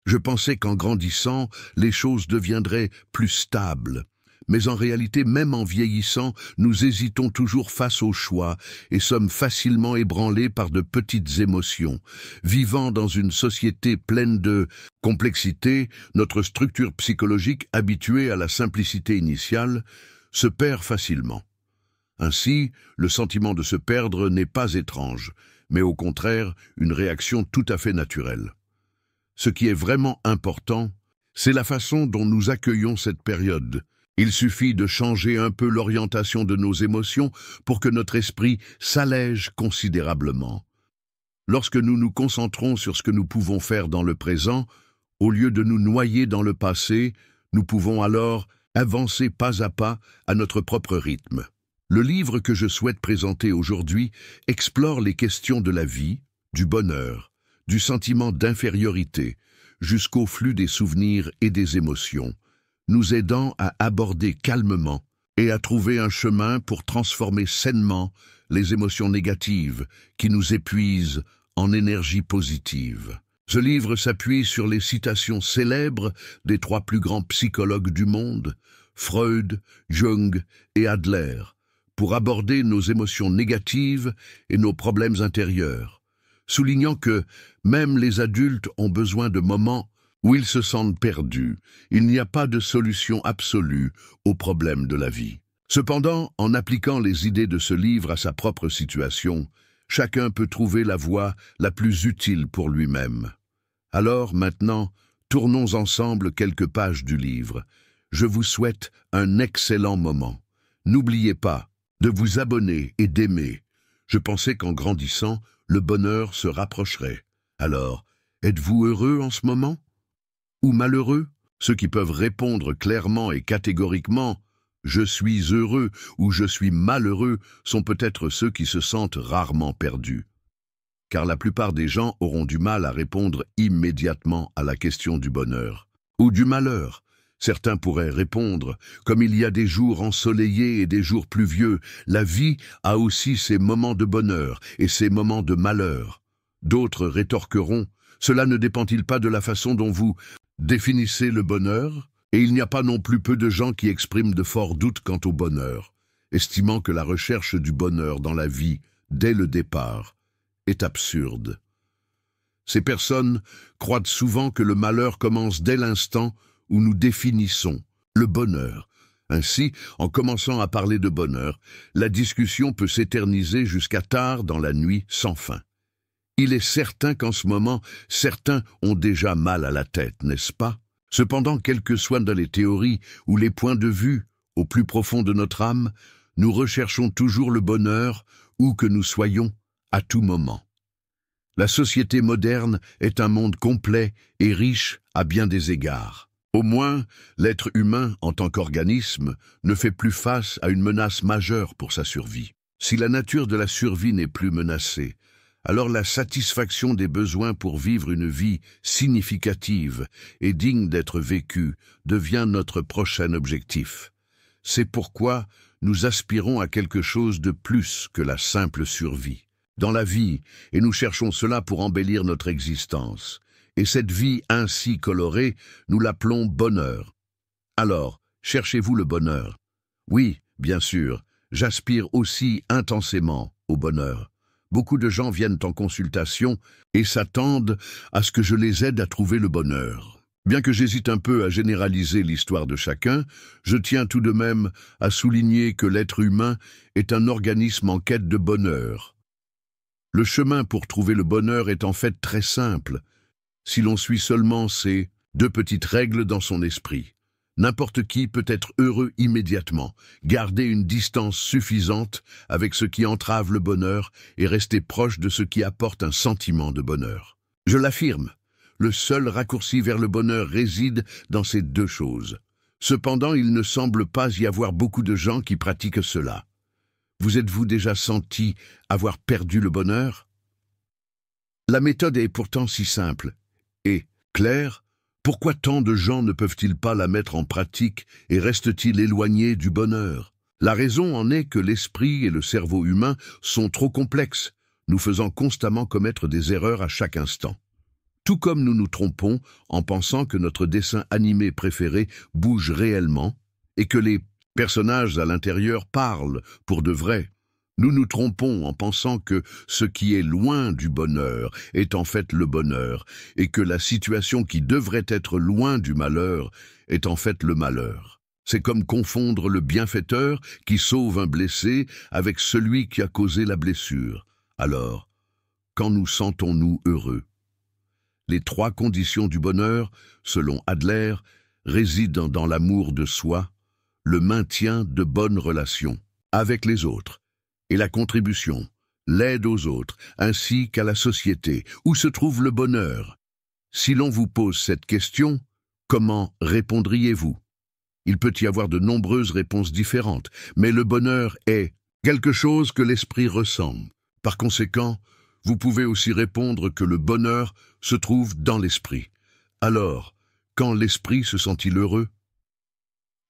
Je pensais qu'en grandissant, les choses deviendraient plus stables. Mais en réalité, même en vieillissant, nous hésitons toujours face au choix et sommes facilement ébranlés par de petites émotions. Vivant dans une société pleine de complexité, notre structure psychologique, habituée à la simplicité initiale, se perd facilement. Ainsi, le sentiment de se perdre n'est pas étrange, mais au contraire, une réaction tout à fait naturelle. Ce qui est vraiment important, c'est la façon dont nous accueillons cette période. Il suffit de changer un peu l'orientation de nos émotions pour que notre esprit s'allège considérablement. Lorsque nous nous concentrons sur ce que nous pouvons faire dans le présent, au lieu de nous noyer dans le passé, nous pouvons alors avancer pas à notre propre rythme. Le livre que je souhaite présenter aujourd'hui explore les questions de la vie, du bonheur, du sentiment d'infériorité, jusqu'au flux des souvenirs et des émotions, nous aidant à aborder calmement et à trouver un chemin pour transformer sainement les émotions négatives qui nous épuisent en énergie positive. Ce livre s'appuie sur les citations célèbres des 3 plus grands psychologues du monde, Freud, Jung et Adler, pour aborder nos émotions négatives et nos problèmes intérieurs, soulignant que même les adultes ont besoin de moments où ils se sentent perdus. Il n'y a pas de solution absolue aux problèmes de la vie. Cependant, en appliquant les idées de ce livre à sa propre situation, chacun peut trouver la voie la plus utile pour lui-même. Alors, maintenant, tournons ensemble quelques pages du livre. Je vous souhaite un excellent moment. N'oubliez pas de vous abonner et d'aimer. Je pensais qu'en grandissant, le bonheur se rapprocherait. Alors, êtes-vous heureux en ce moment? Ou malheureux? Ceux qui peuvent répondre clairement et catégoriquement « je suis heureux » ou « je suis malheureux » sont peut-être ceux qui se sentent rarement perdus. Car la plupart des gens auront du mal à répondre immédiatement à la question du bonheur. Ou du malheur. Certains pourraient répondre « comme il y a des jours ensoleillés et des jours pluvieux, la vie a aussi ses moments de bonheur et ses moments de malheur ». D'autres rétorqueront « cela ne dépend-il pas de la façon dont vous définissez le bonheur ?» Et il n'y a pas non plus peu de gens qui expriment de forts doutes quant au bonheur, estimant que la recherche du bonheur dans la vie, dès le départ, est absurde. Ces personnes croient souvent que le malheur commence dès l'instant où nous définissons le bonheur. Ainsi, en commençant à parler de bonheur, la discussion peut s'éterniser jusqu'à tard dans la nuit sans fin. Il est certain qu'en ce moment, certains ont déjà mal à la tête, n'est-ce pas? Cependant, quelles que soient les théories ou les points de vue, au plus profond de notre âme, nous recherchons toujours le bonheur, où que nous soyons, à tout moment. La société moderne est un monde complet et riche à bien des égards. Au moins, l'être humain, en tant qu'organisme, ne fait plus face à une menace majeure pour sa survie. Si la nature de la survie n'est plus menacée, alors la satisfaction des besoins pour vivre une vie significative et digne d'être vécue devient notre prochain objectif. C'est pourquoi nous aspirons à quelque chose de plus que la simple survie dans la vie, et nous cherchons cela pour embellir notre existence. Et cette vie ainsi colorée, nous l'appelons bonheur. Alors, cherchez-vous le bonheur? Oui, bien sûr, j'aspire aussi intensément au bonheur. Beaucoup de gens viennent en consultation et s'attendent à ce que je les aide à trouver le bonheur. Bien que j'hésite un peu à généraliser l'histoire de chacun, je tiens tout de même à souligner que l'être humain est un organisme en quête de bonheur. Le chemin pour trouver le bonheur est en fait très simple, si l'on suit seulement ces 2 petites règles dans son esprit. N'importe qui peut être heureux immédiatement, garder une distance suffisante avec ce qui entrave le bonheur et rester proche de ce qui apporte un sentiment de bonheur. Je l'affirme, le seul raccourci vers le bonheur réside dans ces 2 choses. Cependant, il ne semble pas y avoir beaucoup de gens qui pratiquent cela. Vous êtes-vous déjà senti avoir perdu le bonheur? La méthode est pourtant si simple et claire. Pourquoi tant de gens ne peuvent-ils pas la mettre en pratique et restent-ils éloignés du bonheur? La raison en est que l'esprit et le cerveau humain sont trop complexes, nous faisant constamment commettre des erreurs à chaque instant. Tout comme nous nous trompons en pensant que notre dessin animé préféré bouge réellement et que les personnages à l'intérieur parlent pour de vrai. Nous nous trompons en pensant que ce qui est loin du bonheur est en fait le bonheur et que la situation qui devrait être loin du malheur est en fait le malheur. C'est comme confondre le bienfaiteur qui sauve un blessé avec celui qui a causé la blessure. Alors, quand nous sentons-nous heureux? Les 3 conditions du bonheur, selon Adler, résident dans l'amour de soi, le maintien de bonnes relations avec les autres, et la contribution, l'aide aux autres, ainsi qu'à la société. Où se trouve le bonheur? Si l'on vous pose cette question, comment répondriez-vous? Il peut y avoir de nombreuses réponses différentes, mais le bonheur est quelque chose que l'esprit ressent. Par conséquent, vous pouvez aussi répondre que le bonheur se trouve dans l'esprit. Alors, quand l'esprit se sent-il heureux?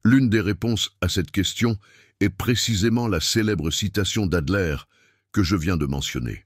L'une des réponses à cette question est précisément la célèbre citation d'Adler que je viens de mentionner.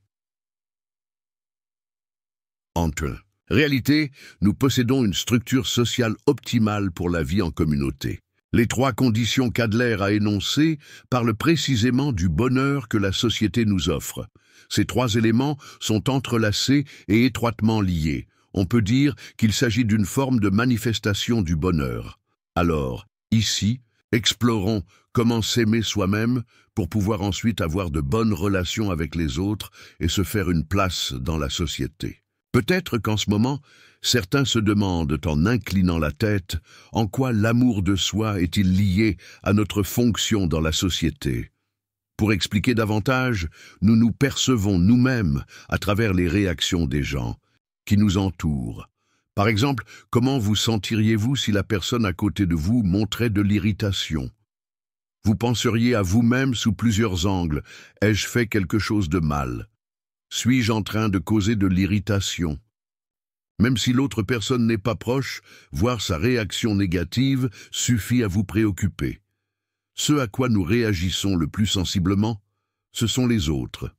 Entre réalité, nous possédons une structure sociale optimale pour la vie en communauté. Les 3 conditions qu'Adler a énoncées parlent précisément du bonheur que la société nous offre. Ces 3 éléments sont entrelacés et étroitement liés. On peut dire qu'il s'agit d'une forme de manifestation du bonheur. Alors, ici, explorons comment s'aimer soi-même pour pouvoir ensuite avoir de bonnes relations avec les autres et se faire une place dans la société. Peut-être qu'en ce moment, certains se demandent en inclinant la tête en quoi l'amour de soi est-il lié à notre fonction dans la société. Pour expliquer davantage, nous nous percevons nous-mêmes à travers les réactions des gens qui nous entourent. Par exemple, comment vous sentiriez-vous si la personne à côté de vous montrait de l'irritation? Vous penseriez à vous-même sous plusieurs angles. Ai-je fait quelque chose de mal? Suis-je en train de causer de l'irritation? Même si l'autre personne n'est pas proche, voir sa réaction négative suffit à vous préoccuper. Ce à quoi nous réagissons le plus sensiblement, ce sont les autres.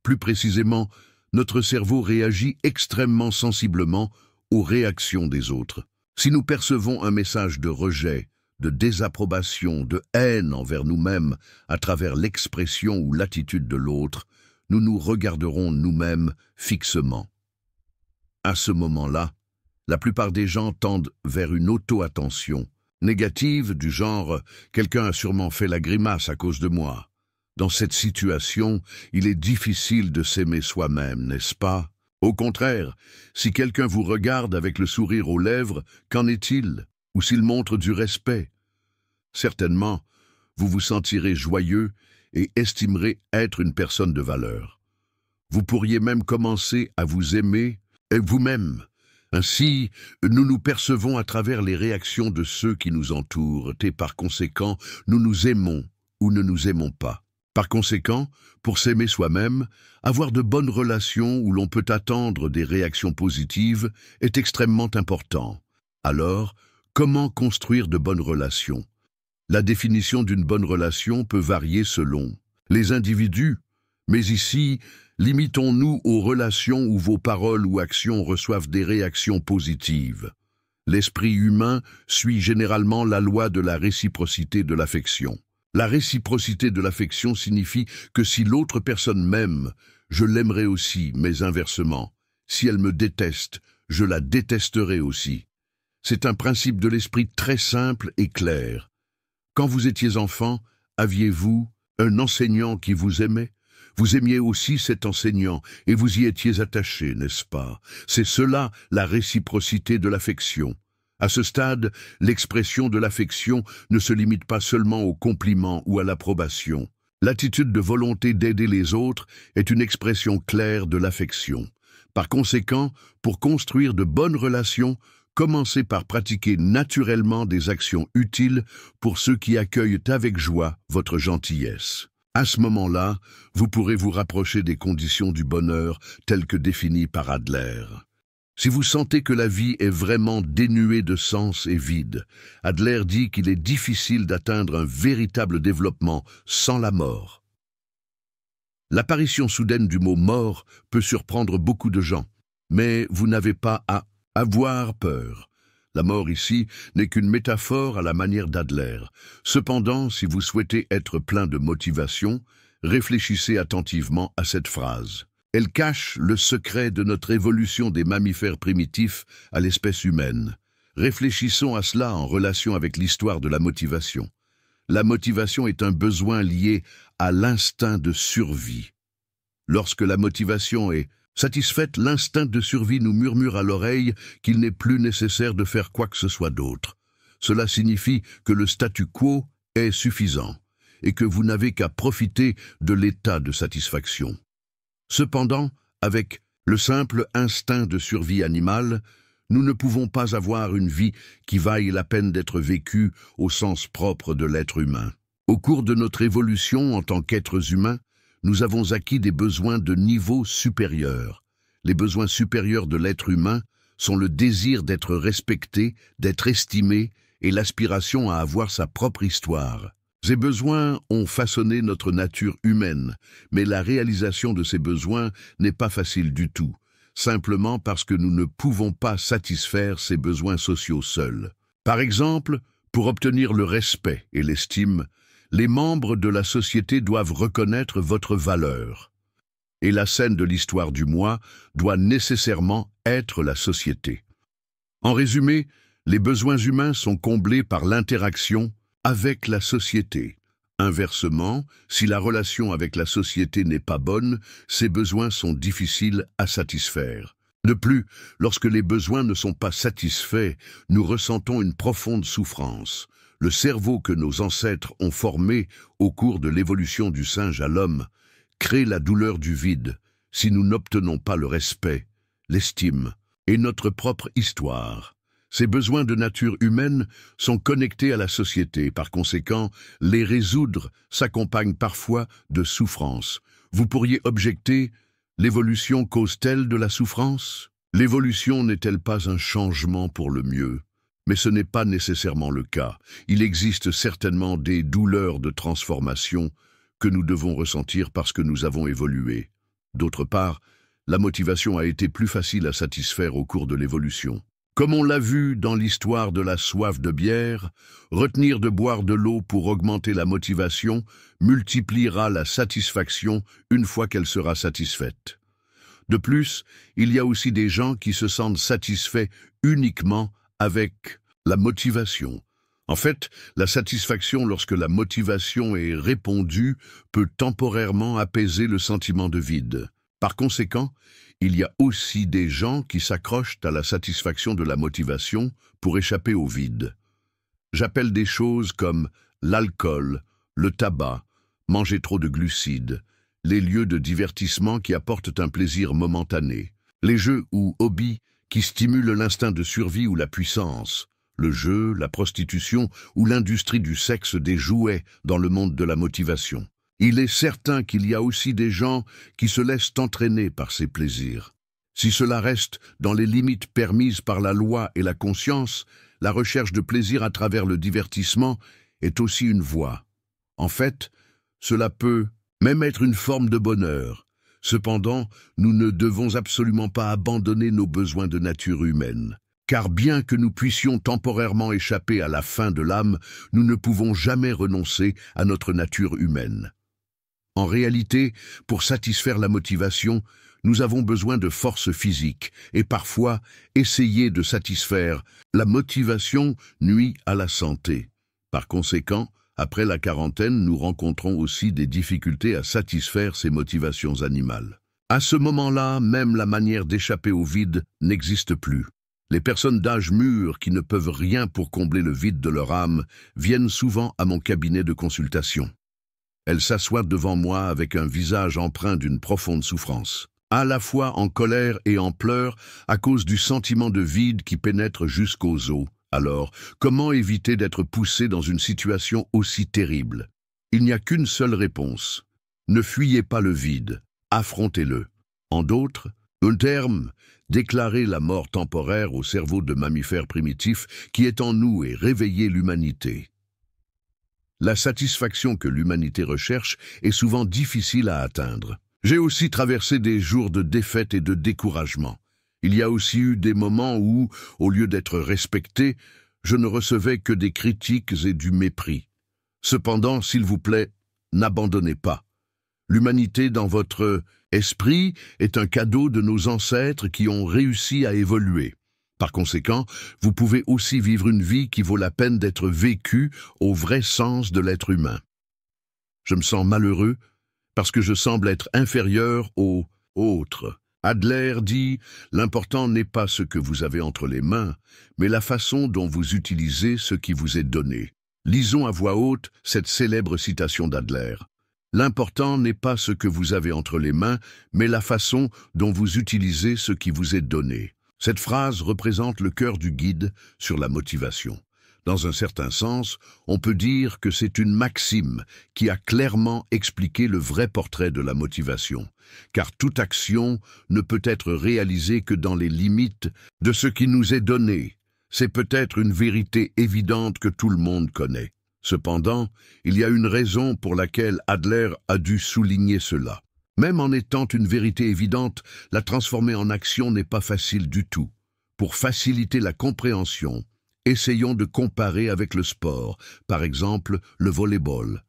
Plus précisément, notre cerveau réagit extrêmement sensiblement aux réactions des autres. Si nous percevons un message de rejet, de désapprobation, de haine envers nous-mêmes à travers l'expression ou l'attitude de l'autre, nous nous regarderons nous-mêmes fixement. À ce moment-là, la plupart des gens tendent vers une auto-attention négative du genre « quelqu'un a sûrement fait la grimace à cause de moi ». Dans cette situation, il est difficile de s'aimer soi-même, n'est-ce pas? Au contraire, si quelqu'un vous regarde avec le sourire aux lèvres, qu'en est-il? Ou s'il montre du respect? Certainement, vous vous sentirez joyeux et estimerez être une personne de valeur. Vous pourriez même commencer à vous aimer vous-même. Ainsi, nous nous percevons à travers les réactions de ceux qui nous entourent et par conséquent, nous nous aimons ou ne nous aimons pas. Par conséquent, pour s'aimer soi-même, avoir de bonnes relations où l'on peut attendre des réactions positives est extrêmement important. Alors, comment construire de bonnes relations? La définition d'une bonne relation peut varier selon les individus, mais ici, limitons-nous aux relations où vos paroles ou actions reçoivent des réactions positives. L'esprit humain suit généralement la loi de la réciprocité de l'affection. La réciprocité de l'affection signifie que si l'autre personne m'aime, je l'aimerai aussi, mais inversement. Si elle me déteste, je la détesterai aussi. C'est un principe de l'esprit très simple et clair. Quand vous étiez enfant, aviez-vous un enseignant qui vous aimait? Vous aimiez aussi cet enseignant et vous y étiez attaché, n'est-ce pas? C'est cela la réciprocité de l'affection. À ce stade, l'expression de l'affection ne se limite pas seulement au compliment ou à l'approbation. L'attitude de volonté d'aider les autres est une expression claire de l'affection. Par conséquent, pour construire de bonnes relations, commencez par pratiquer naturellement des actions utiles pour ceux qui accueillent avec joie votre gentillesse. À ce moment-là, vous pourrez vous rapprocher des conditions du bonheur telles que définies par Adler. Si vous sentez que la vie est vraiment dénuée de sens et vide, Adler dit qu'il est difficile d'atteindre un véritable développement sans la mort. L'apparition soudaine du mot « mort » peut surprendre beaucoup de gens. Mais vous n'avez pas à avoir peur. La mort ici n'est qu'une métaphore à la manière d'Adler. Cependant, si vous souhaitez être plein de motivation, réfléchissez attentivement à cette phrase. Elle cache le secret de notre évolution des mammifères primitifs à l'espèce humaine. Réfléchissons à cela en relation avec l'histoire de la motivation. La motivation est un besoin lié à l'instinct de survie. Lorsque la motivation est satisfaite, l'instinct de survie nous murmure à l'oreille qu'il n'est plus nécessaire de faire quoi que ce soit d'autre. Cela signifie que le statu quo est suffisant et que vous n'avez qu'à profiter de l'état de satisfaction. Cependant, avec le simple instinct de survie animale, nous ne pouvons pas avoir une vie qui vaille la peine d'être vécue au sens propre de l'être humain. Au cours de notre évolution en tant qu'êtres humains, nous avons acquis des besoins de niveau supérieur. Les besoins supérieurs de l'être humain sont le désir d'être respecté, d'être estimé et l'aspiration à avoir sa propre histoire. Ces besoins ont façonné notre nature humaine, mais la réalisation de ces besoins n'est pas facile du tout, simplement parce que nous ne pouvons pas satisfaire ces besoins sociaux seuls. Par exemple, pour obtenir le respect et l'estime, les membres de la société doivent reconnaître votre valeur. Et la scène de l'histoire du moi doit nécessairement être la société. En résumé, les besoins humains sont comblés par l'interaction avec la société. Inversement, si la relation avec la société n'est pas bonne, ces besoins sont difficiles à satisfaire. De plus, lorsque les besoins ne sont pas satisfaits, nous ressentons une profonde souffrance. Le cerveau que nos ancêtres ont formé au cours de l'évolution du singe à l'homme crée la douleur du vide si nous n'obtenons pas le respect, l'estime et notre propre histoire. Ces besoins de nature humaine sont connectés à la société. Par conséquent, les résoudre s'accompagne parfois de souffrance. Vous pourriez objecter, l'évolution cause-t-elle de la souffrance? L'évolution n'est-elle pas un changement pour le mieux? Mais ce n'est pas nécessairement le cas. Il existe certainement des douleurs de transformation que nous devons ressentir parce que nous avons évolué. D'autre part, la motivation a été plus facile à satisfaire au cours de l'évolution. Comme on l'a vu dans l'histoire de la soif de bière, retenir de boire de l'eau pour augmenter la motivation multipliera la satisfaction une fois qu'elle sera satisfaite. De plus, il y a aussi des gens qui se sentent satisfaits uniquement avec la motivation. En fait, la satisfaction lorsque la motivation est répondue peut temporairement apaiser le sentiment de vide. Par conséquent, il y a aussi des gens qui s'accrochent à la satisfaction de la motivation pour échapper au vide. J'appelle des choses comme l'alcool, le tabac, manger trop de glucides, les lieux de divertissement qui apportent un plaisir momentané, les jeux ou hobbies qui stimulent l'instinct de survie ou la puissance, le jeu, la prostitution ou l'industrie du sexe des jouets dans le monde de la motivation. Il est certain qu'il y a aussi des gens qui se laissent entraîner par ces plaisirs. Si cela reste dans les limites permises par la loi et la conscience, la recherche de plaisir à travers le divertissement est aussi une voie. En fait, cela peut même être une forme de bonheur. Cependant, nous ne devons absolument pas abandonner nos besoins de nature humaine. Car bien que nous puissions temporairement échapper à la faim de l'âme, nous ne pouvons jamais renoncer à notre nature humaine. En réalité, pour satisfaire la motivation, nous avons besoin de force physique et parfois, essayer de satisfaire la motivation nuit à la santé. Par conséquent, après la quarantaine, nous rencontrons aussi des difficultés à satisfaire ces motivations animales. À ce moment-là, même la manière d'échapper au vide n'existe plus. Les personnes d'âge mûr qui ne peuvent rien pour combler le vide de leur âme viennent souvent à mon cabinet de consultation. Elles s'assoient devant moi avec un visage empreint d'une profonde souffrance, à la fois en colère et en pleurs à cause du sentiment de vide qui pénètre jusqu'aux os. Alors, comment éviter d'être poussé dans une situation aussi terrible? Il n'y a qu'une seule réponse. Ne fuyez pas le vide, affrontez-le. En d'autres, un terme, déclarer la mort temporaire au cerveau de mammifères primitifs qui est en nous et réveiller l'humanité. La satisfaction que l'humanité recherche est souvent difficile à atteindre. J'ai aussi traversé des jours de défaite et de découragement. Il y a aussi eu des moments où, au lieu d'être respecté, je ne recevais que des critiques et du mépris. Cependant, s'il vous plaît, n'abandonnez pas. L'humanité dans votre esprit est un cadeau de nos ancêtres qui ont réussi à évoluer. Par conséquent, vous pouvez aussi vivre une vie qui vaut la peine d'être vécue au vrai sens de l'être humain. Je me sens malheureux parce que je semble être inférieur aux autres. Adler dit « L'important n'est pas ce que vous avez entre les mains, mais la façon dont vous utilisez ce qui vous est donné. » Lisons à voix haute cette célèbre citation d'Adler. L'important n'est pas ce que vous avez entre les mains, mais la façon dont vous utilisez ce qui vous est donné. Cette phrase représente le cœur du guide sur la motivation. Dans un certain sens, on peut dire que c'est une maxime qui a clairement expliqué le vrai portrait de la motivation, car toute action ne peut être réalisée que dans les limites de ce qui nous est donné. C'est peut-être une vérité évidente que tout le monde connaît. Cependant, il y a une raison pour laquelle Adler a dû souligner cela. Même en étant une vérité évidente, la transformer en action n'est pas facile du tout. Pour faciliter la compréhension, essayons de comparer avec le sport, par exemple le volley-ball.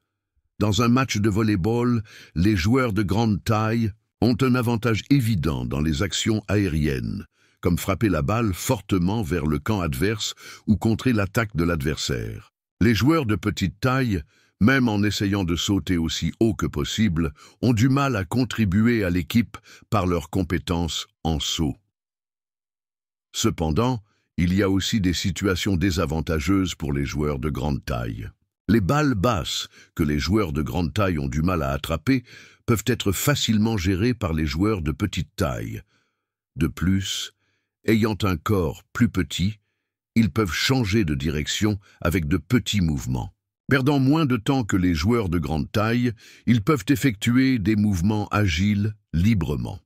Dans un match de volley-ball, les joueurs de grande taille ont un avantage évident dans les actions aériennes, comme frapper la balle fortement vers le camp adverse ou contrer l'attaque de l'adversaire. Les joueurs de petite taille, même en essayant de sauter aussi haut que possible, ont du mal à contribuer à l'équipe par leurs compétences en saut. Cependant, il y a aussi des situations désavantageuses pour les joueurs de grande taille. Les balles basses, que les joueurs de grande taille ont du mal à attraper, peuvent être facilement gérées par les joueurs de petite taille. De plus, ayant un corps plus petit, ils peuvent changer de direction avec de petits mouvements. Perdant moins de temps que les joueurs de grande taille, ils peuvent effectuer des mouvements agiles librement.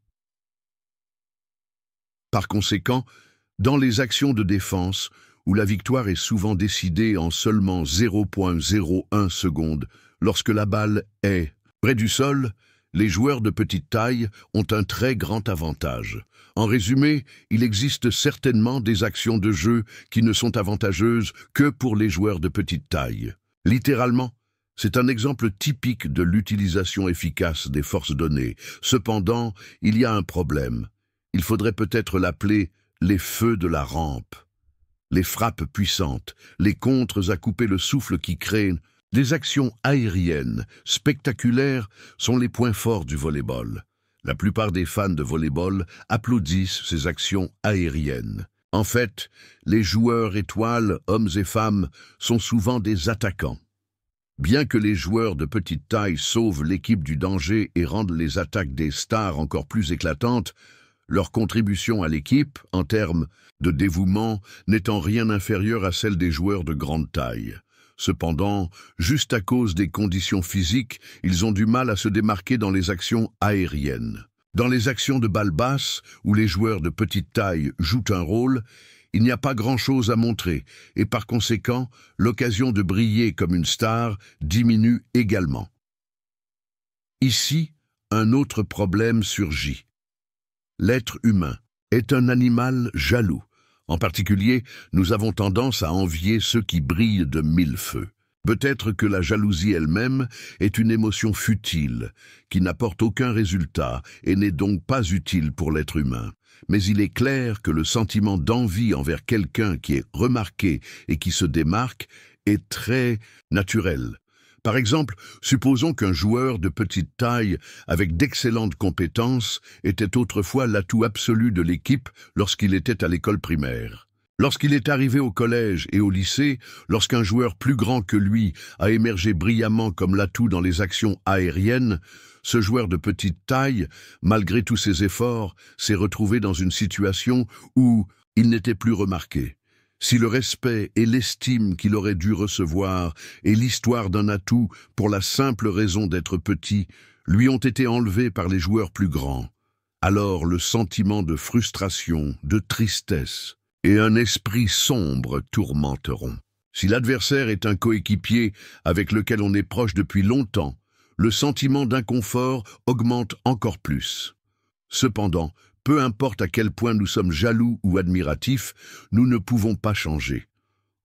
Par conséquent, dans les actions de défense, où la victoire est souvent décidée en seulement 0,01 secondes, lorsque la balle est près du sol, les joueurs de petite taille ont un très grand avantage. En résumé, il existe certainement des actions de jeu qui ne sont avantageuses que pour les joueurs de petite taille. Littéralement, c'est un exemple typique de l'utilisation efficace des forces données. Cependant, il y a un problème. Il faudrait peut-être l'appeler les feux de la rampe. Les frappes puissantes, les contres à couper le souffle qui créent, les actions aériennes, spectaculaires, sont les points forts du volley-ball. La plupart des fans de volley-ball applaudissent ces actions aériennes. En fait, les joueurs étoiles, hommes et femmes, sont souvent des attaquants. Bien que les joueurs de petite taille sauvent l'équipe du danger et rendent les attaques des stars encore plus éclatantes, leur contribution à l'équipe, en termes de dévouement, n'est en rien inférieure à celle des joueurs de grande taille. Cependant, juste à cause des conditions physiques, ils ont du mal à se démarquer dans les actions aériennes. Dans les actions de balle basse, où les joueurs de petite taille jouent un rôle, il n'y a pas grand-chose à montrer, et par conséquent, l'occasion de briller comme une star diminue également. Ici, un autre problème surgit. L'être humain est un animal jaloux. En particulier, nous avons tendance à envier ceux qui brillent de mille feux. Peut-être que la jalousie elle-même est une émotion futile, qui n'apporte aucun résultat et n'est donc pas utile pour l'être humain. Mais il est clair que le sentiment d'envie envers quelqu'un qui est remarqué et qui se démarque est très naturel. Par exemple, supposons qu'un joueur de petite taille avec d'excellentes compétences était autrefois l'atout absolu de l'équipe lorsqu'il était à l'école primaire. Lorsqu'il est arrivé au collège et au lycée, lorsqu'un joueur plus grand que lui a émergé brillamment comme l'atout dans les actions aériennes, ce joueur de petite taille, malgré tous ses efforts, s'est retrouvé dans une situation où il n'était plus remarqué. Si le respect et l'estime qu'il aurait dû recevoir et l'histoire d'un atout pour la simple raison d'être petit lui ont été enlevés par les joueurs plus grands, alors le sentiment de frustration, de tristesse et un esprit sombre tourmenteront. Si l'adversaire est un coéquipier avec lequel on est proche depuis longtemps, le sentiment d'inconfort augmente encore plus. Cependant, peu importe à quel point nous sommes jaloux ou admiratifs, nous ne pouvons pas changer.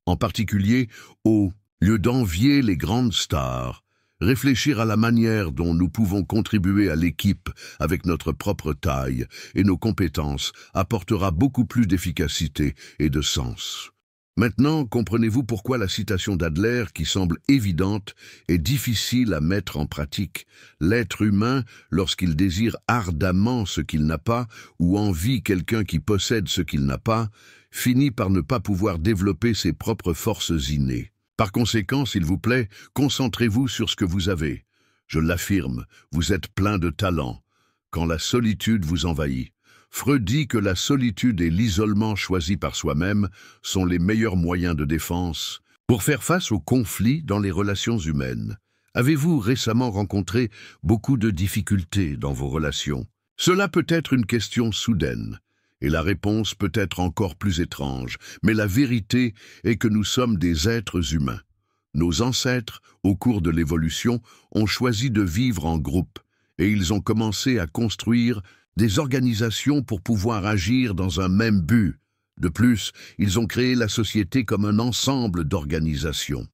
En particulier, au lieu d'envier les grandes stars, réfléchir à la manière dont nous pouvons contribuer à l'équipe avec notre propre taille et nos compétences apportera beaucoup plus d'efficacité et de sens. Maintenant, comprenez-vous pourquoi la citation d'Adler, qui semble évidente, est difficile à mettre en pratique. L'être humain, lorsqu'il désire ardemment ce qu'il n'a pas ou envie quelqu'un qui possède ce qu'il n'a pas, finit par ne pas pouvoir développer ses propres forces innées. Par conséquent, s'il vous plaît, concentrez-vous sur ce que vous avez. Je l'affirme, vous êtes plein de talent. Quand la solitude vous envahit, Freud dit que la solitude et l'isolement choisi par soi-même sont les meilleurs moyens de défense pour faire face aux conflits dans les relations humaines. Avez-vous récemment rencontré beaucoup de difficultés dans vos relations? Cela peut être une question soudaine. Et la réponse peut être encore plus étrange, mais la vérité est que nous sommes des êtres humains. Nos ancêtres, au cours de l'évolution, ont choisi de vivre en groupe, et ils ont commencé à construire des organisations pour pouvoir agir dans un même but. De plus, ils ont créé la société comme un ensemble d'organisations.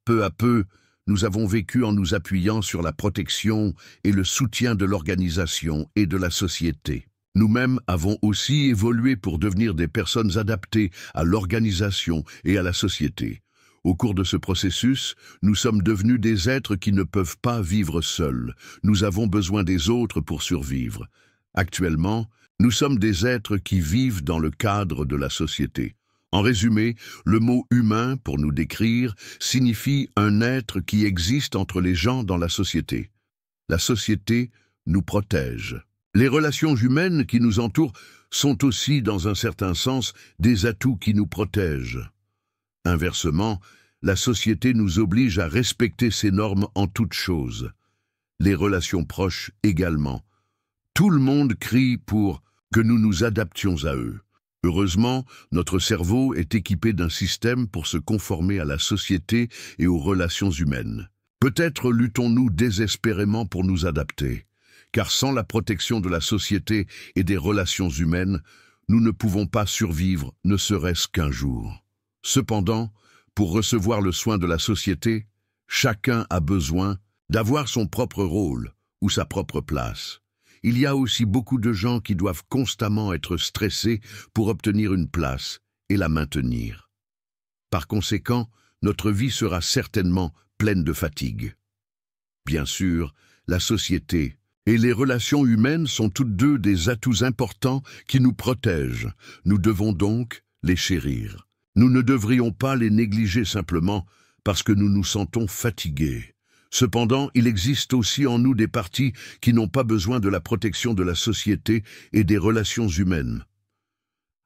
Peu à peu, nous avons vécu en nous appuyant sur la protection et le soutien de l'organisation et de la société. Nous-mêmes avons aussi évolué pour devenir des personnes adaptées à l'organisation et à la société. Au cours de ce processus, nous sommes devenus des êtres qui ne peuvent pas vivre seuls. Nous avons besoin des autres pour survivre. Actuellement, nous sommes des êtres qui vivent dans le cadre de la société. En résumé, le mot « humain » pour nous décrire signifie un être qui existe entre les gens dans la société. La société nous protège. Les relations humaines qui nous entourent sont aussi, dans un certain sens, des atouts qui nous protègent. Inversement, la société nous oblige à respecter ces normes en toutes choses. Les relations proches également. Tout le monde crie pour que nous nous adaptions à eux. Heureusement, notre cerveau est équipé d'un système pour se conformer à la société et aux relations humaines. Peut-être luttons-nous désespérément pour nous adapter. Car sans la protection de la société et des relations humaines, nous ne pouvons pas survivre, ne serait-ce qu'un jour. Cependant, pour recevoir le soin de la société, chacun a besoin d'avoir son propre rôle ou sa propre place. Il y a aussi beaucoup de gens qui doivent constamment être stressés pour obtenir une place et la maintenir. Par conséquent, notre vie sera certainement pleine de fatigue. Bien sûr, la société et les relations humaines sont toutes deux des atouts importants qui nous protègent. Nous devons donc les chérir. Nous ne devrions pas les négliger simplement parce que nous nous sentons fatigués. Cependant, il existe aussi en nous des parties qui n'ont pas besoin de la protection de la société et des relations humaines.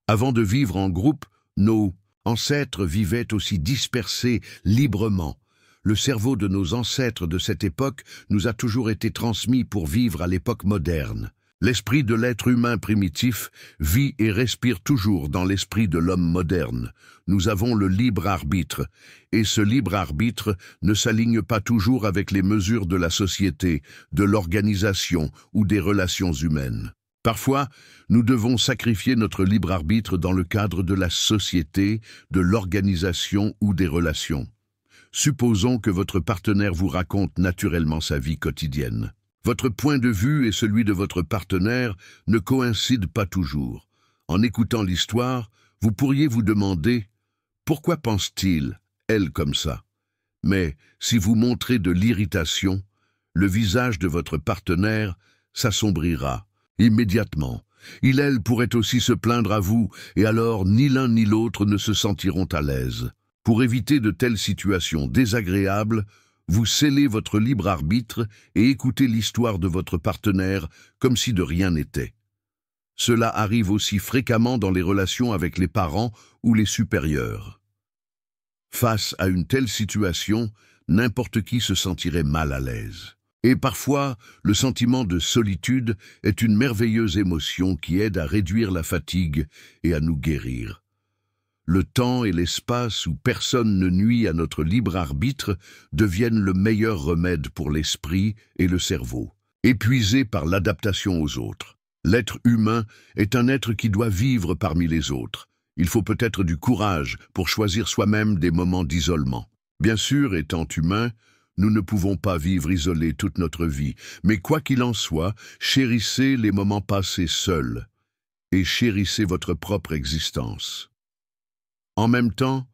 Avant de vivre en groupe, nos ancêtres vivaient aussi dispersés librement. Le cerveau de nos ancêtres de cette époque nous a toujours été transmis pour vivre à l'époque moderne. L'esprit de l'être humain primitif vit et respire toujours dans l'esprit de l'homme moderne. Nous avons le libre arbitre, et ce libre arbitre ne s'aligne pas toujours avec les mesures de la société, de l'organisation ou des relations humaines. Parfois, nous devons sacrifier notre libre arbitre dans le cadre de la société, de l'organisation ou des relations. Supposons que votre partenaire vous raconte naturellement sa vie quotidienne. Votre point de vue et celui de votre partenaire ne coïncident pas toujours. En écoutant l'histoire, vous pourriez vous demander « Pourquoi pense-t-il, elle, comme ça ?» Mais si vous montrez de l'irritation, le visage de votre partenaire s'assombrira immédiatement. Elle pourrait aussi se plaindre à vous, et alors ni l'un ni l'autre ne se sentiront à l'aise. Pour éviter de telles situations désagréables, vous scellez votre libre arbitre et écoutez l'histoire de votre partenaire comme si de rien n'était. Cela arrive aussi fréquemment dans les relations avec les parents ou les supérieurs. Face à une telle situation, n'importe qui se sentirait mal à l'aise. Et parfois, le sentiment de solitude est une merveilleuse émotion qui aide à réduire la fatigue et à nous guérir. Le temps et l'espace où personne ne nuit à notre libre arbitre deviennent le meilleur remède pour l'esprit et le cerveau, épuisés par l'adaptation aux autres. L'être humain est un être qui doit vivre parmi les autres. Il faut peut-être du courage pour choisir soi-même des moments d'isolement. Bien sûr, étant humain, nous ne pouvons pas vivre isolés toute notre vie, mais quoi qu'il en soit, chérissez les moments passés seuls et chérissez votre propre existence. En même temps,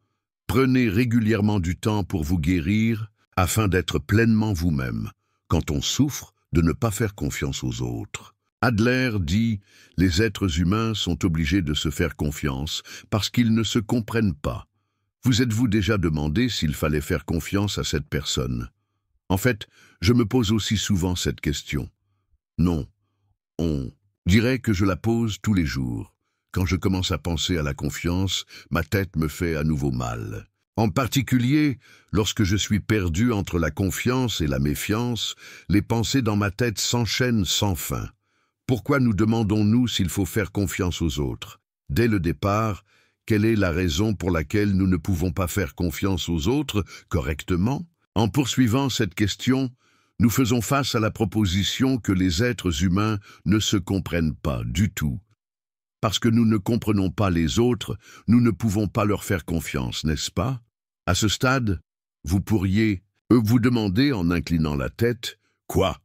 prenez régulièrement du temps pour vous guérir afin d'être pleinement vous-même, quand on souffre de ne pas faire confiance aux autres. Adler dit « Les êtres humains sont obligés de se faire confiance parce qu'ils ne se comprennent pas. » Vous êtes-vous déjà demandé s'il fallait faire confiance à cette personne? En fait, je me pose aussi souvent cette question. Non, on dirait que je la pose tous les jours. Quand je commence à penser à la confiance, ma tête me fait à nouveau mal. En particulier, lorsque je suis perdu entre la confiance et la méfiance, les pensées dans ma tête s'enchaînent sans fin. Pourquoi nous demandons-nous s'il faut faire confiance aux autres? Dès le départ, quelle est la raison pour laquelle nous ne pouvons pas faire confiance aux autres correctement? En poursuivant cette question, nous faisons face à la proposition que les êtres humains ne se comprennent pas du tout. Parce que nous ne comprenons pas les autres, nous ne pouvons pas leur faire confiance, n'est-ce pas? À ce stade, vous pourriez vous demander en inclinant la tête, « Quoi?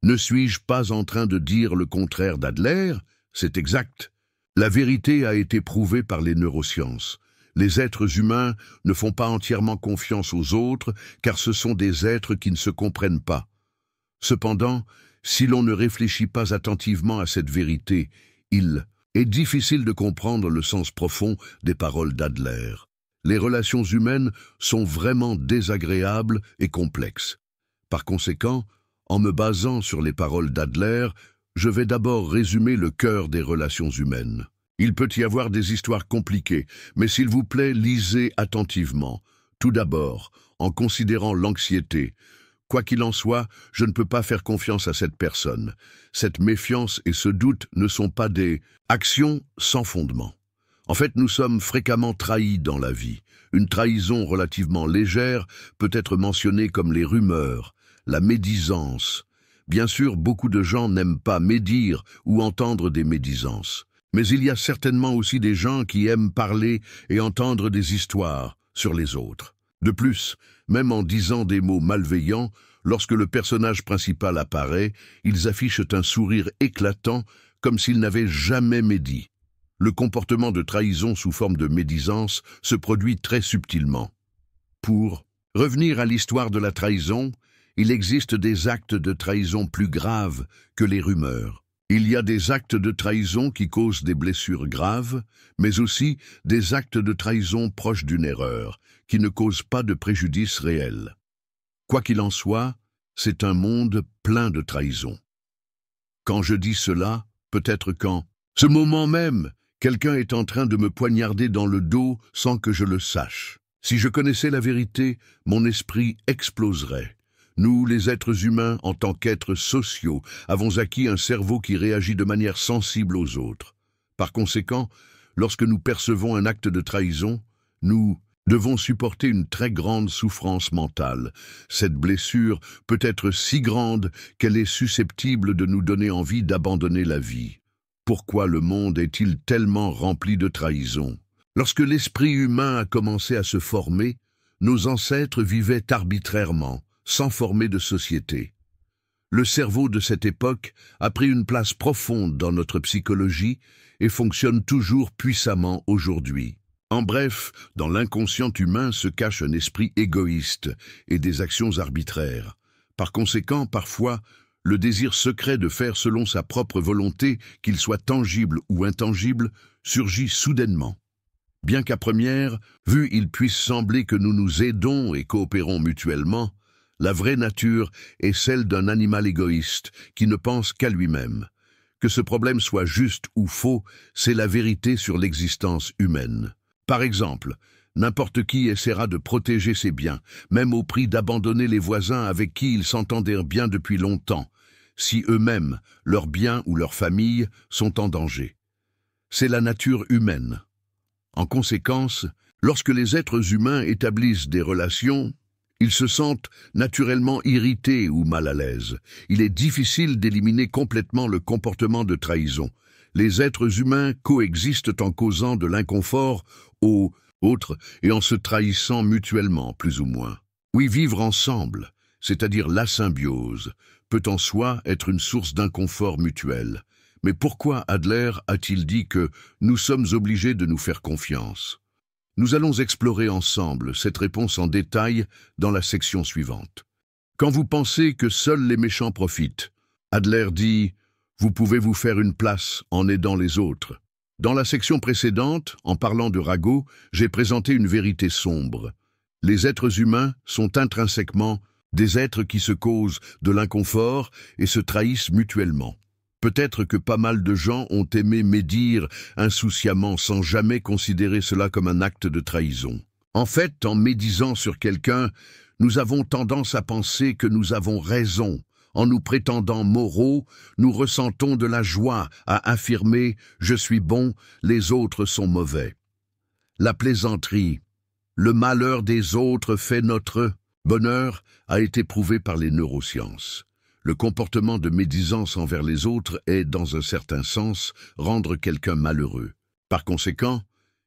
Ne suis-je pas en train de dire le contraire d'Adler? C'est exact. La vérité a été prouvée par les neurosciences. Les êtres humains ne font pas entièrement confiance aux autres, car ce sont des êtres qui ne se comprennent pas. Cependant, si l'on ne réfléchit pas attentivement à cette vérité, il est difficile de comprendre le sens profond des paroles d'Adler. Les relations humaines sont vraiment désagréables et complexes. Par conséquent, en me basant sur les paroles d'Adler, je vais d'abord résumer le cœur des relations humaines. Il peut y avoir des histoires compliquées, mais s'il vous plaît, lisez attentivement. Tout d'abord, en considérant l'anxiété. Quoi qu'il en soit, je ne peux pas faire confiance à cette personne. Cette méfiance et ce doute ne sont pas des actions sans fondement. En fait, nous sommes fréquemment trahis dans la vie. Une trahison relativement légère peut être mentionnée comme les rumeurs, la médisance. Bien sûr, beaucoup de gens n'aiment pas médire ou entendre des médisances. Mais il y a certainement aussi des gens qui aiment parler et entendre des histoires sur les autres. De plus, même en disant des mots malveillants, lorsque le personnage principal apparaît, ils affichent un sourire éclatant comme s'ils n'avaient jamais médit. Le comportement de trahison sous forme de médisance se produit très subtilement. Pour revenir à l'histoire de la trahison, il existe des actes de trahison plus graves que les rumeurs. Il y a des actes de trahison qui causent des blessures graves, mais aussi des actes de trahison proches d'une erreur, qui ne causent pas de préjudice réel. Quoi qu'il en soit, c'est un monde plein de trahison. Quand je dis cela, peut-être quand, ce moment même, quelqu'un est en train de me poignarder dans le dos sans que je le sache. Si je connaissais la vérité, mon esprit exploserait. Nous, les êtres humains, en tant qu'êtres sociaux, avons acquis un cerveau qui réagit de manière sensible aux autres. Par conséquent, lorsque nous percevons un acte de trahison, nous devons supporter une très grande souffrance mentale. Cette blessure peut être si grande qu'elle est susceptible de nous donner envie d'abandonner la vie. Pourquoi le monde est-il tellement rempli de trahison? Lorsque l'esprit humain a commencé à se former, nos ancêtres vivaient arbitrairement, sans former de société. Le cerveau de cette époque a pris une place profonde dans notre psychologie et fonctionne toujours puissamment aujourd'hui. En bref, dans l'inconscient humain se cache un esprit égoïste et des actions arbitraires. Par conséquent, parfois, le désir secret de faire selon sa propre volonté, qu'il soit tangible ou intangible, surgit soudainement. Bien qu'à première vue, il puisse sembler que nous nous aidons et coopérons mutuellement, la vraie nature est celle d'un animal égoïste qui ne pense qu'à lui-même. Que ce problème soit juste ou faux, c'est la vérité sur l'existence humaine. Par exemple, n'importe qui essaiera de protéger ses biens, même au prix d'abandonner les voisins avec qui ils s'entendaient bien depuis longtemps, si eux-mêmes, leurs biens ou leur famille sont en danger. C'est la nature humaine. En conséquence, lorsque les êtres humains établissent des relations, Ils se sentent naturellement irrités ou mal à l'aise. Il est difficile d'éliminer complètement le comportement de trahison. Les êtres humains coexistent en causant de l'inconfort aux autres et en se trahissant mutuellement, plus ou moins. Oui, vivre ensemble, c'est-à-dire la symbiose, peut en soi être une source d'inconfort mutuel. Mais pourquoi Adler a-t-il dit que nous sommes obligés de nous faire confiance? Nous allons explorer ensemble cette réponse en détail dans la section suivante. Quand vous pensez que seuls les méchants profitent, Adler dit « Vous pouvez vous faire une place en aidant les autres ». Dans la section précédente, en parlant de ragots, j'ai présenté une vérité sombre. Les êtres humains sont intrinsèquement des êtres qui se causent de l'inconfort et se trahissent mutuellement. Peut-être que pas mal de gens ont aimé médire insouciamment sans jamais considérer cela comme un acte de trahison. En fait, en médisant sur quelqu'un, nous avons tendance à penser que nous avons raison. En nous prétendant moraux, nous ressentons de la joie à affirmer « je suis bon, les autres sont mauvais ». La plaisanterie, le malheur des autres fait notre bonheur, a été prouvé par les neurosciences. Le comportement de médisance envers les autres est, dans un certain sens, rendre quelqu'un malheureux. Par conséquent,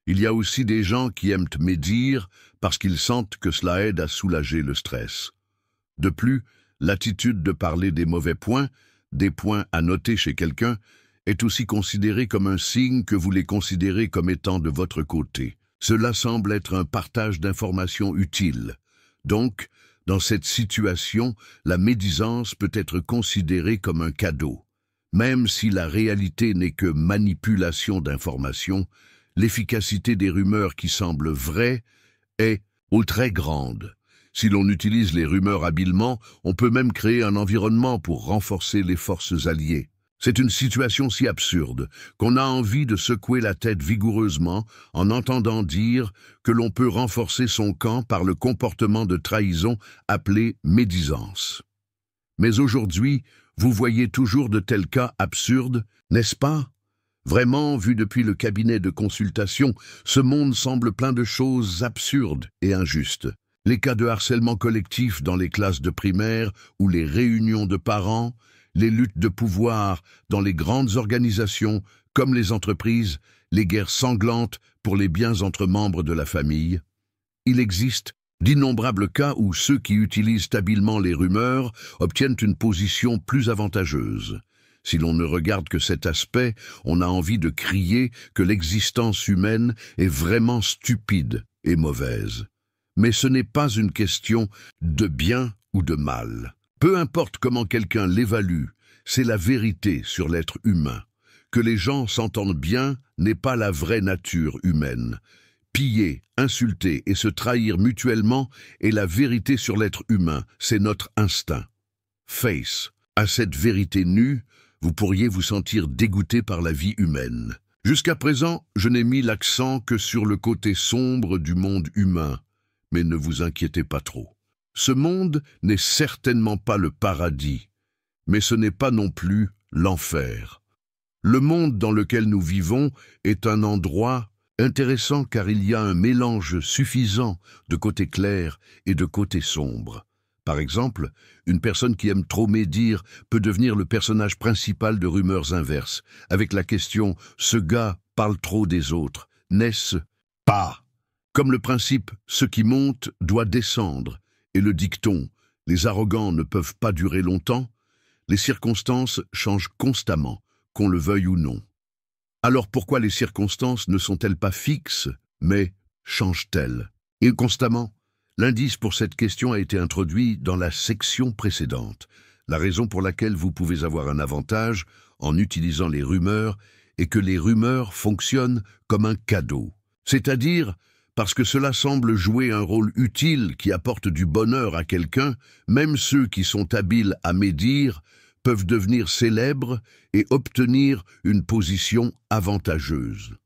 il y a aussi des gens qui aiment médire parce qu'ils sentent que cela aide à soulager le stress. De plus, l'attitude de parler des mauvais points, des points à noter chez quelqu'un, est aussi considérée comme un signe que vous les considérez comme étant de votre côté. Cela semble être un partage d'informations utiles. Donc, dans cette situation, la médisance peut être considérée comme un cadeau. Même si la réalité n'est que manipulation d'informations, l'efficacité des rumeurs qui semblent vraies est très grande. Si l'on utilise les rumeurs habilement, on peut même créer un environnement pour renforcer les forces alliées. C'est une situation si absurde qu'on a envie de secouer la tête vigoureusement en entendant dire que l'on peut renforcer son camp par le comportement de trahison appelé médisance. Mais aujourd'hui, vous voyez toujours de tels cas absurdes, n'est-ce pas? Vraiment, vu depuis le cabinet de consultation, ce monde semble plein de choses absurdes et injustes. Les cas de harcèlement collectif dans les classes de primaire ou les réunions de parents, les luttes de pouvoir dans les grandes organisations comme les entreprises, les guerres sanglantes pour les biens entre membres de la famille. Il existe d'innombrables cas où ceux qui utilisent habilement les rumeurs obtiennent une position plus avantageuse. Si l'on ne regarde que cet aspect, on a envie de crier que l'existence humaine est vraiment stupide et mauvaise. Mais ce n'est pas une question de bien ou de mal. Peu importe comment quelqu'un l'évalue, c'est la vérité sur l'être humain. Que les gens s'entendent bien n'est pas la vraie nature humaine. Piller, insulter et se trahir mutuellement est la vérité sur l'être humain, c'est notre instinct. Face à cette vérité nue, vous pourriez vous sentir dégoûté par la vie humaine. Jusqu'à présent, je n'ai mis l'accent que sur le côté sombre du monde humain, mais ne vous inquiétez pas trop. Ce monde n'est certainement pas le paradis, mais ce n'est pas non plus l'enfer. Le monde dans lequel nous vivons est un endroit intéressant car il y a un mélange suffisant de côté clair et de côté sombre. Par exemple, une personne qui aime trop médire peut devenir le personnage principal de rumeurs inverses, avec la question « ce gars parle trop des autres, n'est-ce pas ?» Comme le principe « ce qui monte doit descendre » et le dicton « les arrogants ne peuvent pas durer longtemps », les circonstances changent constamment, qu'on le veuille ou non. Alors pourquoi les circonstances ne sont-elles pas fixes, mais changent-elles? Et constamment, l'indice pour cette question a été introduit dans la section précédente. La raison pour laquelle vous pouvez avoir un avantage en utilisant les rumeurs est que les rumeurs fonctionnent comme un cadeau. C'est-à-dire parce que cela semble jouer un rôle utile qui apporte du bonheur à quelqu'un, même ceux qui sont habiles à médire peuvent devenir célèbres et obtenir une position avantageuse.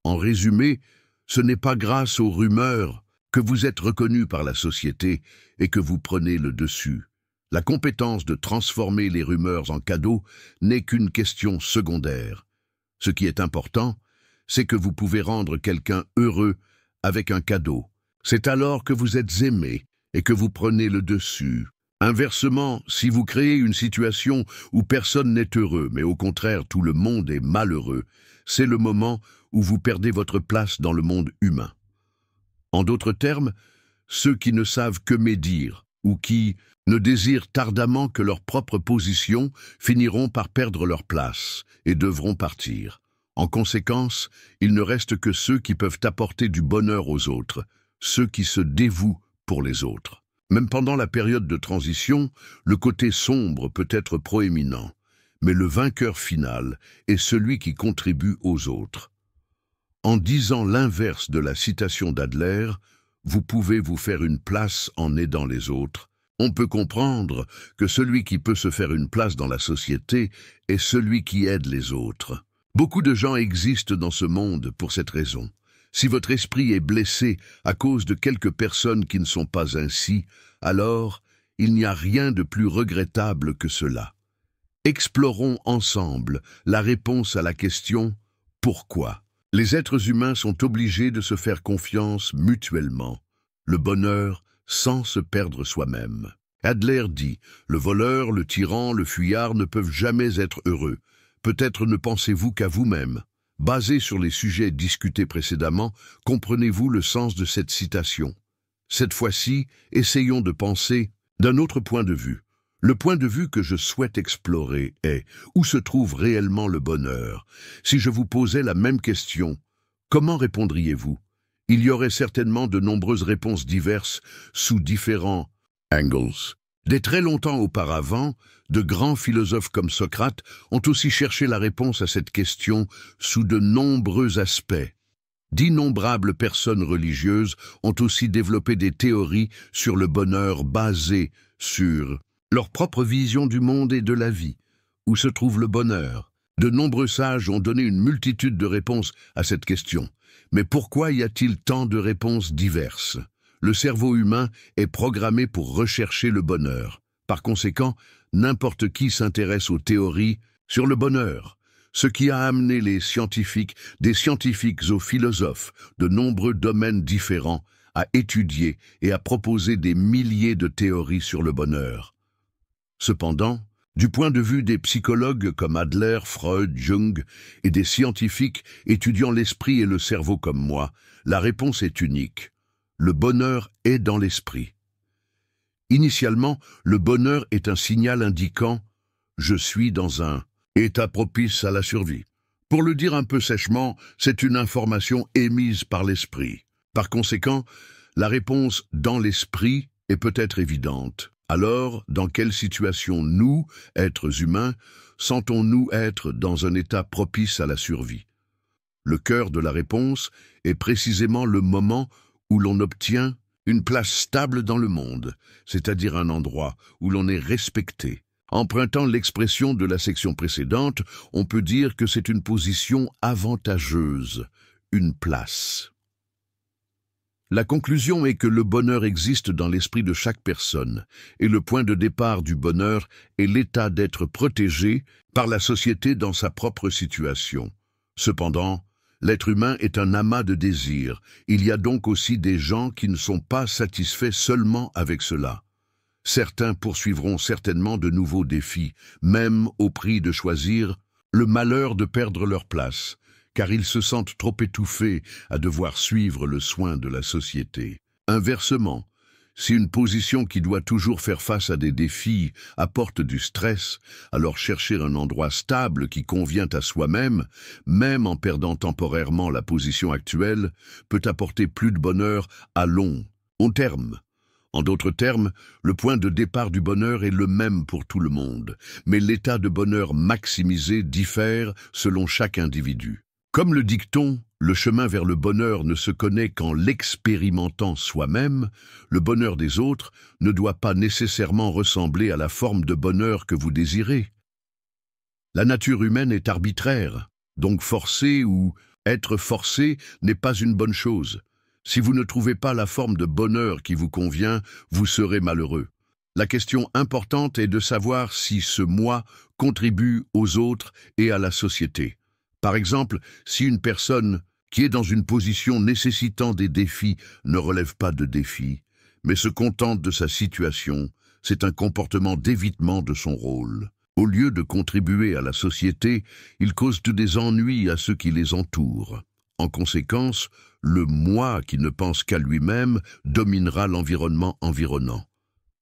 En résumé, ce n'est pas grâce aux rumeurs que vous êtes reconnu par la société et que vous prenez le dessus. La compétence de transformer les rumeurs en cadeaux n'est qu'une question secondaire. Ce qui est important, c'est que vous pouvez rendre quelqu'un heureux avec un cadeau. C'est alors que vous êtes aimé et que vous prenez le dessus. Inversement, si vous créez une situation où personne n'est heureux, mais au contraire tout le monde est malheureux, c'est le moment où vous perdez votre place dans le monde humain. En d'autres termes, ceux qui ne savent que médire ou qui ne désirent ardemment que leur propre position finiront par perdre leur place et devront partir. En conséquence, il ne reste que ceux qui peuvent apporter du bonheur aux autres, ceux qui se dévouent pour les autres. Même pendant la période de transition, le côté sombre peut être proéminent, mais le vainqueur final est celui qui contribue aux autres. En disant l'inverse de la citation d'Adler, vous pouvez vous faire une place en aidant les autres. On peut comprendre que celui qui peut se faire une place dans la société est celui qui aide les autres. Beaucoup de gens existent dans ce monde pour cette raison. Si votre esprit est blessé à cause de quelques personnes qui ne sont pas ainsi, alors il n'y a rien de plus regrettable que cela. Explorons ensemble la réponse à la question « Pourquoi ?» Les êtres humains sont obligés de se faire confiance mutuellement, le bonheur sans se perdre soi-même. Adler dit « Le voleur, le tyran, le fuyard ne peuvent jamais être heureux. Peut-être ne pensez-vous qu'à vous-même. » Basé sur les sujets discutés précédemment, comprenez-vous le sens de cette citation? Cette fois-ci, essayons de penser d'un autre point de vue. Le point de vue que je souhaite explorer est où se trouve réellement le bonheur? Si je vous posais la même question, comment répondriez-vous? Il y aurait certainement de nombreuses réponses diverses sous différents angles. Dès très longtemps auparavant, de grands philosophes comme Socrate ont aussi cherché la réponse à cette question sous de nombreux aspects. D'innombrables personnes religieuses ont aussi développé des théories sur le bonheur basées sur leur propre vision du monde et de la vie. Où se trouve le bonheur? De nombreux sages ont donné une multitude de réponses à cette question. Mais pourquoi y a-t-il tant de réponses diverses? Le cerveau humain est programmé pour rechercher le bonheur. Par conséquent, n'importe qui s'intéresse aux théories sur le bonheur, ce qui a amené les scientifiques, des scientifiques aux philosophes de nombreux domaines différents, à étudier et à proposer des milliers de théories sur le bonheur. Cependant, du point de vue des psychologues comme Adler, Freud, Jung et des scientifiques étudiant l'esprit et le cerveau comme moi, la réponse est unique. Le bonheur est dans l'esprit. Initialement, le bonheur est un signal indiquant « je suis dans un état propice à la survie ». Pour le dire un peu sèchement, c'est une information émise par l'esprit. Par conséquent, la réponse « dans l'esprit » est peut-être évidente. Alors, dans quelle situation nous, êtres humains, sentons-nous être dans un état propice à la survie? Le cœur de la réponse est précisément le moment où l'on obtient une place stable dans le monde, c'est-à-dire un endroit où l'on est respecté. Empruntant l'expression de la section précédente, on peut dire que c'est une position avantageuse, une place. La conclusion est que le bonheur existe dans l'esprit de chaque personne, et le point de départ du bonheur est l'état d'être protégé par la société dans sa propre situation. Cependant, l'être humain est un amas de désirs. Il y a donc aussi des gens qui ne sont pas satisfaits seulement avec cela. Certains poursuivront certainement de nouveaux défis, même au prix de choisir le malheur de perdre leur place, car ils se sentent trop étouffés à devoir suivre le soin de la société. Inversement, si une position qui doit toujours faire face à des défis apporte du stress, alors chercher un endroit stable qui convient à soi-même, même en perdant temporairement la position actuelle, peut apporter plus de bonheur à long terme. En d'autres termes, le point de départ du bonheur est le même pour tout le monde, mais l'état de bonheur maximisé diffère selon chaque individu. Comme le dicton, le chemin vers le bonheur ne se connaît qu'en l'expérimentant soi-même, le bonheur des autres ne doit pas nécessairement ressembler à la forme de bonheur que vous désirez. La nature humaine est arbitraire, donc forcer ou être forcé n'est pas une bonne chose. Si vous ne trouvez pas la forme de bonheur qui vous convient, vous serez malheureux. La question importante est de savoir si ce moi contribue aux autres et à la société. Par exemple, si une personne qui est dans une position nécessitant des défis ne relève pas de défis, mais se contente de sa situation, c'est un comportement d'évitement de son rôle. Au lieu de contribuer à la société, il cause des ennuis à ceux qui les entourent. En conséquence, le moi qui ne pense qu'à lui-même dominera l'environnement environnant.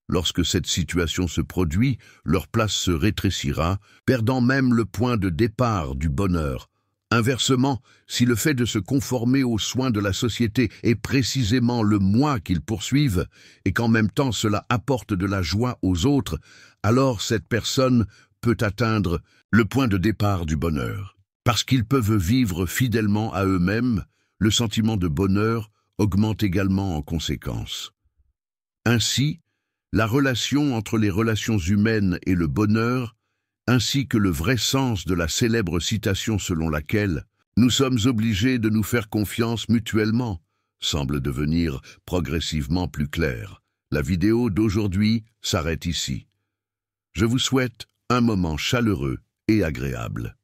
Lorsque cette situation se produit, leur place se rétrécira, perdant même le point de départ du bonheur. Inversement, si le fait de se conformer aux soins de la société est précisément le moi qu'ils poursuivent, et qu'en même temps cela apporte de la joie aux autres, alors cette personne peut atteindre le point de départ du bonheur. Parce qu'ils peuvent vivre fidèlement à eux-mêmes, le sentiment de bonheur augmente également en conséquence. Ainsi, la relation entre les relations humaines et le bonheur, ainsi que le vrai sens de la célèbre citation selon laquelle « Nous sommes obligés de nous faire confiance mutuellement » semble devenir progressivement plus clair. La vidéo d'aujourd'hui s'arrête ici. Je vous souhaite un moment chaleureux et agréable.